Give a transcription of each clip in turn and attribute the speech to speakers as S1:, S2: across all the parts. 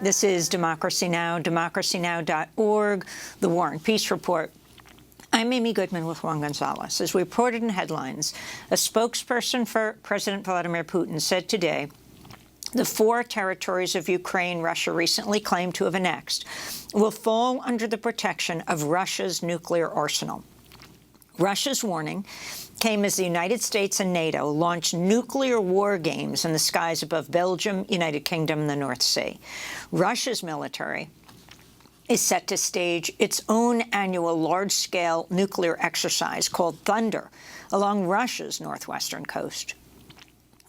S1: This is Democracy Now!, democracynow.org, The War and Peace Report. I'm Amy Goodman with Juan Gonzalez. As we reported in headlines, a spokesperson for President Vladimir Putin said today the 4 territories of Ukraine Russia recently claimed to have annexed will fall under the protection of Russia's nuclear arsenal. Russia's warning came as the United States and NATO launched nuclear war games in the skies above Belgium, United Kingdom, and the North Sea. Russia's military is set to stage its own annual large-scale nuclear exercise called Thunder along Russia's northwestern coast.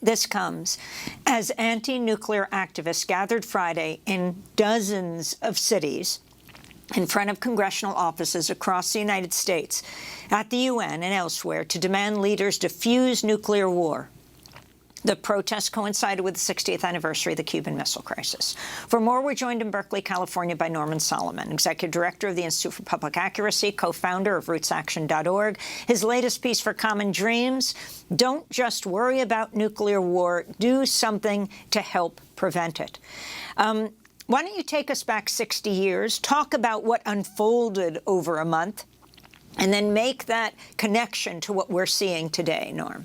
S1: This comes as anti-nuclear activists gathered Friday in dozens of cities in front of congressional offices across the United States, at the UN and elsewhere, to demand leaders defuse nuclear war. The protests coincided with the 60th anniversary of the Cuban Missile Crisis. For more, we're joined in Berkeley, California by Norman Solomon, Executive Director of the Institute for Public Accuracy, co-founder of RootsAction.org. His latest piece for Common Dreams, Don't Just Worry About Nuclear War, Do Something to Help Prevent It. Why don't you take us back 60 years, talk about what unfolded over a month, and then make that connection to what we're seeing today, Norm?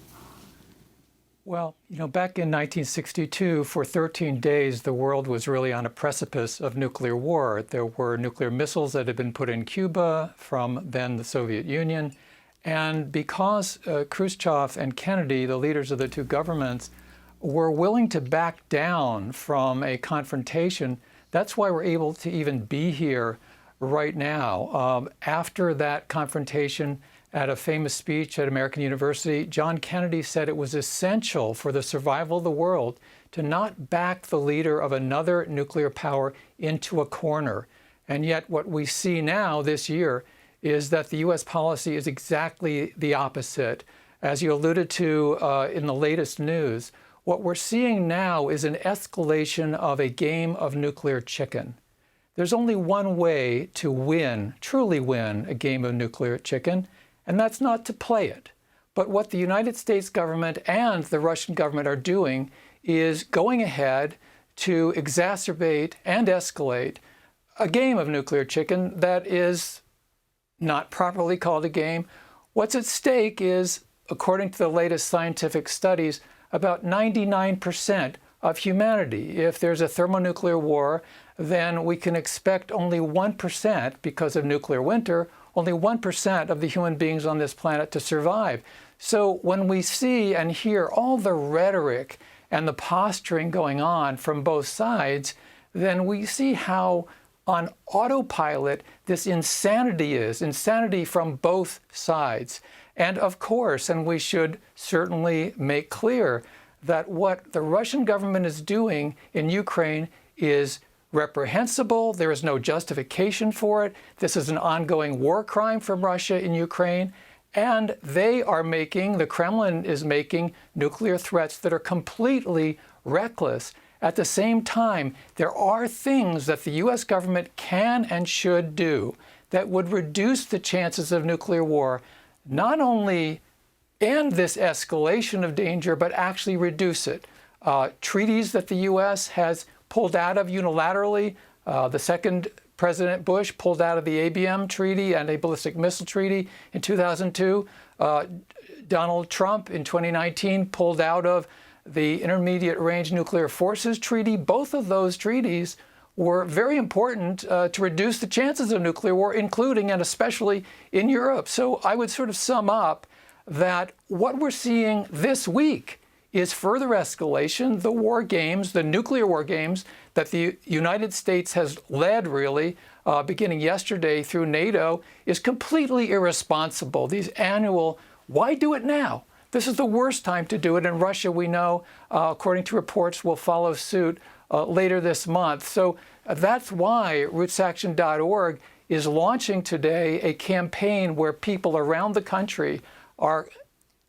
S2: Well, back in 1962, for 13 days, the world was really on a precipice of nuclear war. There were nuclear missiles that had been put in Cuba from then the Soviet Union. And because Khrushchev and Kennedy, the leaders of the two governments, were willing to back down from a confrontation, that's why we're able to even be here right now. After that confrontation, at a famous speech at American University, John Kennedy said it was essential for the survival of the world to not back the leader of another nuclear power into a corner. And yet what we see now this year is that the U.S. policy is exactly the opposite. As you alluded to in the latest news, what we're seeing now is an escalation of a game of nuclear chicken. There's only one way to win, truly win, a game of nuclear chicken, and that's not to play it. But what the United States government and the Russian government are doing is going ahead to exacerbate and escalate a game of nuclear chicken that is not properly called a game. What's at stake is, according to the latest scientific studies, about 99% of humanity. If there's a thermonuclear war, then we can expect only 1%, because of nuclear winter, only 1% of the human beings on this planet to survive. So when we see and hear all the rhetoric and the posturing going on from both sides, then we see how on autopilot this insanity is, insanity from both sides. And of course, and we should certainly make clear that what the Russian government is doing in Ukraine is reprehensible. There is no justification for it. This is an ongoing war crime from Russia in Ukraine. And they are making, the Kremlin is making nuclear threats that are completely reckless. At the same time, there are things that the U.S. government can and should do that would reduce the chances of nuclear war, not only end this escalation of danger, but actually reduce it. Treaties that the U.S. has pulled out of unilaterally. The second President Bush pulled out of the ABM Treaty and a ballistic missile treaty in 2002. Donald Trump in 2019 pulled out of the Intermediate Range Nuclear Forces Treaty. Both of those treaties were very important to reduce the chances of nuclear war, including and especially in Europe. So I would sort of sum up that what we're seeing this week is further escalation. The war games, the nuclear war games that the United States has led, really, beginning yesterday through NATO, is completely irresponsible. These annual, why do it now? This is the worst time to do it. And Russia, we know, according to reports, will follow suit later this month. So that's why RootsAction.org is launching today a campaign where people around the country are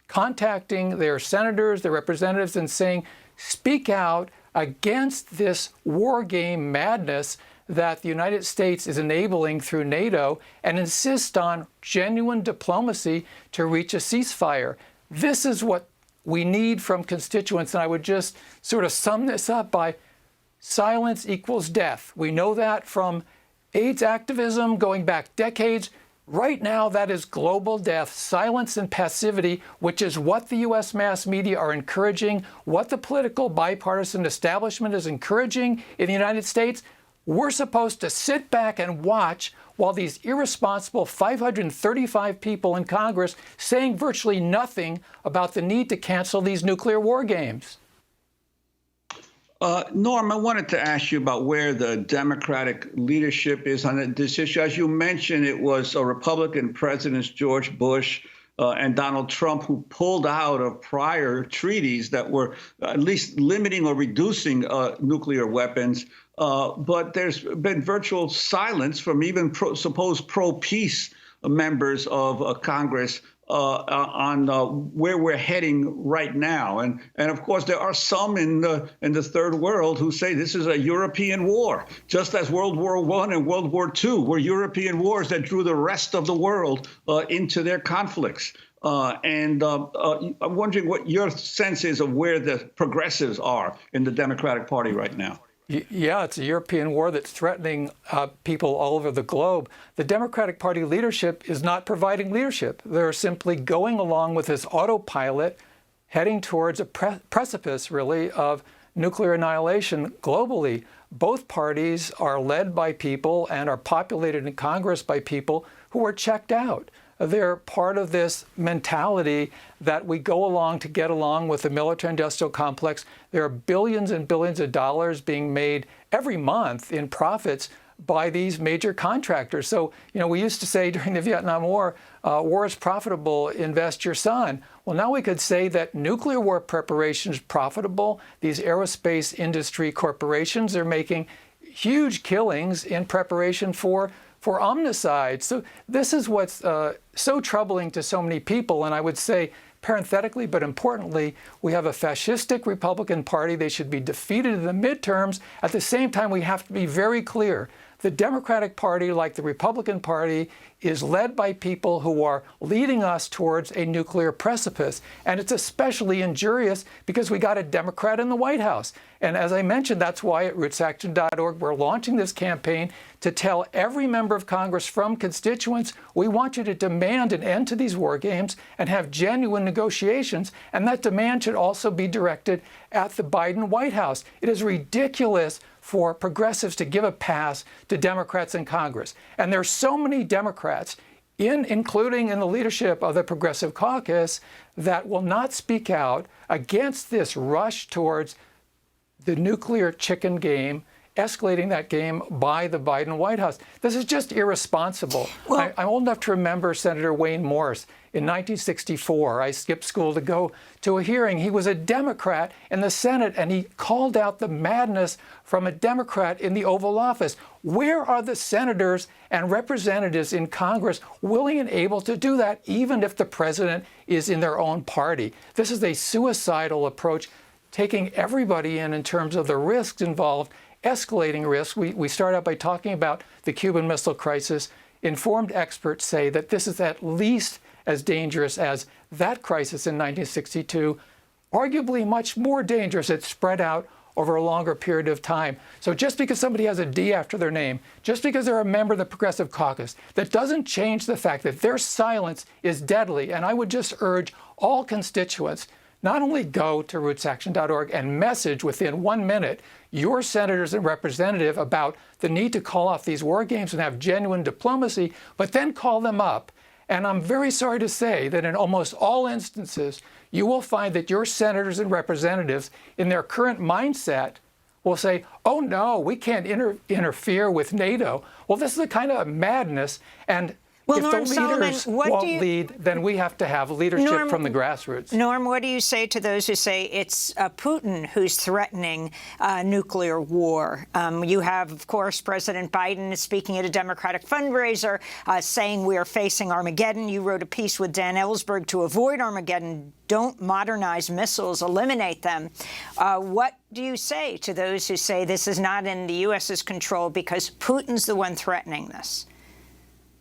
S2: contacting their senators, their representatives, and saying, speak out against this war game madness that the United States is enabling through NATO, and insist on genuine diplomacy to reach a ceasefire. This is what we need from constituents. And I would just sort of sum this up by silence equals death. We know that from AIDS activism going back decades. Right now, that is global death, silence and passivity, which is what the U.S. mass media are encouraging, what the political bipartisan establishment is encouraging in the United States. We're supposed to sit back and watch while these irresponsible 535 people in Congress saying virtually nothing about the need to cancel these nuclear war games.
S3: Norm, I wanted to ask you about where the Democratic leadership is on this issue. As you mentioned, it was Republican presidents George Bush and Donald Trump who pulled out of prior treaties that were at least limiting or reducing nuclear weapons. But there's been virtual silence from even supposed pro-peace members of Congress on where we're heading right now, and of course there are some in the third world who say this is a European war, just as World War I and World War II were European wars that drew the rest of the world into their conflicts. I'm wondering what your sense is of where the progressives are in the Democratic Party right now.
S2: Yeah, it's a European war that's threatening people all over the globe. The Democratic Party leadership is not providing leadership. They're simply going along with this autopilot, heading towards a precipice, really, of nuclear annihilation globally. Both parties are led by people and are populated in Congress by people who are checked out. They're part of this mentality that we go along to get along with the military-industrial complex. There are billions and billions of dollars being made every month in profits by these major contractors. So, we used to say during the Vietnam War, war is profitable, invest your son. Well, now we could say that nuclear war preparation is profitable. These aerospace industry corporations are making huge killings in preparation for omnicide. So this is what's so troubling to so many people. And I would say, parenthetically, but importantly, we have a fascistic Republican Party. They should be defeated in the midterms. At the same time, we have to be very clear. The Democratic Party, like the Republican Party, is led by people who are leading us towards a nuclear precipice. And it's especially injurious because we got a Democrat in the White House. And as I mentioned, that's why at rootsaction.org, we're launching this campaign to tell every member of Congress from constituents, we want you to demand an end to these war games and have genuine negotiations. And that demand should also be directed at the Biden White House. It is ridiculous for progressives to give a pass to Democrats in Congress. And there are so many Democrats, including in the leadership of the Progressive Caucus, that will not speak out against this rush towards the nuclear chicken game, escalating that game by the Biden White House. This is just irresponsible. Well, I'm old enough to remember Senator Wayne Morse. In 1964, I skipped school to go to a hearing. He was a Democrat in the Senate, and he called out the madness from a Democrat in the Oval Office. Where are the senators and representatives in Congress willing and able to do that, even if the president is in their own party? This is a suicidal approach, taking everybody in terms of the risks involved, escalating risks. We start out by talking about the Cuban Missile Crisis. Informed experts say that this is at least as dangerous as that crisis in 1962, arguably much more dangerous. It's spread out over a longer period of time. So just because somebody has a D after their name, just because they're a member of the Progressive Caucus, that doesn't change the fact that their silence is deadly. And I would just urge all constituents, not only go to rootsaction.org and message within 1 minute your senators and representative about the need to call off these war games and have genuine diplomacy, but then call them up. And I'm very sorry to say that in almost all instances, you will find that your senators and representatives in their current mindset will say, oh no, we can't interfere with NATO. Well, this is a kind of madness. And if
S1: Norm
S2: the leaders won't lead, then we have to have leadership from the grassroots.
S1: Norm, what do you say to those who say it's Putin who's threatening nuclear war? You have, of course, President Biden speaking at a Democratic fundraiser saying we are facing Armageddon. You wrote a piece with Dan Ellsberg to avoid Armageddon. Don't modernize missiles, eliminate them. What do you say to those who say this is not in the U.S.'s control because Putin's the one threatening this?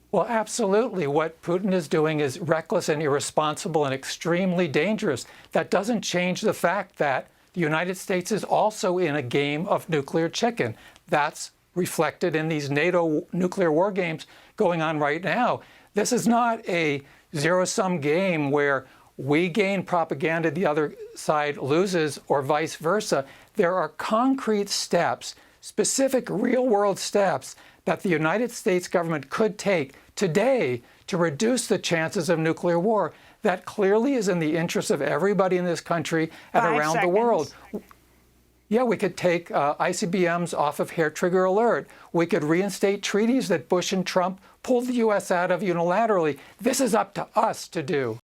S2: Well, absolutely. What Putin is doing is reckless and irresponsible and extremely dangerous. That doesn't change the fact that The United States is also in a game of nuclear chicken. That's reflected in these NATO nuclear war games going on right now. This is not a zero-sum game where we gain propaganda, the other side loses, or vice versa. There are concrete steps, specific real-world steps that the United States government could take today to reduce the chances of nuclear war. That clearly is in the interest of everybody in this country and around the world. Yeah, we could take ICBMs off of hair trigger alert. We could reinstate treaties that Bush and Trump pulled the U.S. out of unilaterally. This is up to us to do.